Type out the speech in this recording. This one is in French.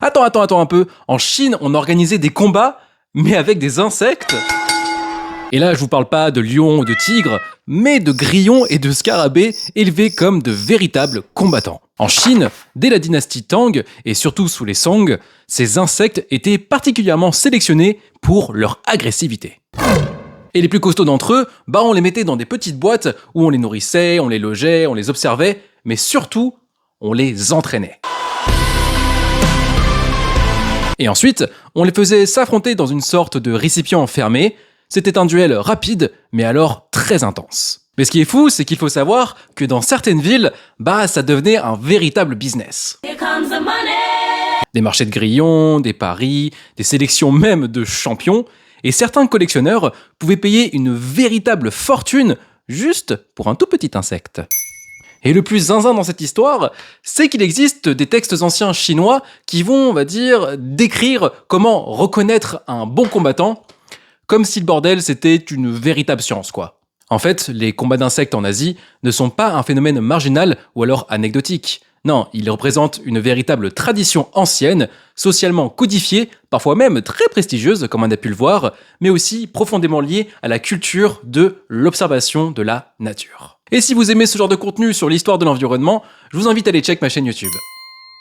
Attends un peu. En Chine, on organisait des combats, mais avec des insectes. Et là, je vous parle pas de lions ou de tigres, mais de grillons et de scarabées élevés comme de véritables combattants. En Chine, dès la dynastie Tang, et surtout sous les Song, ces insectes étaient particulièrement sélectionnés pour leur agressivité. Et les plus costauds d'entre eux, on les mettait dans des petites boîtes où on les nourrissait, on les logeait, on les observait, mais surtout, on les entraînait. Et ensuite, on les faisait s'affronter dans une sorte de récipient fermé. C'était un duel rapide, mais alors très intense. Mais ce qui est fou, c'est qu'il faut savoir que dans certaines villes, ça devenait un véritable business. Des marchés de grillons, des paris, des sélections même de champions, et certains collectionneurs pouvaient payer une véritable fortune juste pour un tout petit insecte. Et le plus zinzin dans cette histoire, c'est qu'il existe des textes anciens chinois qui vont, décrire comment reconnaître un bon combattant, comme si le bordel c'était une véritable science, quoi. En fait, les combats d'insectes en Asie ne sont pas un phénomène marginal ou alors anecdotique. Non, ils représentent une véritable tradition ancienne, socialement codifiée, parfois même très prestigieuse comme on a pu le voir, mais aussi profondément liée à la culture de l'observation de la nature. Et si vous aimez ce genre de contenu sur l'histoire de l'environnement, je vous invite à aller check ma chaîne YouTube.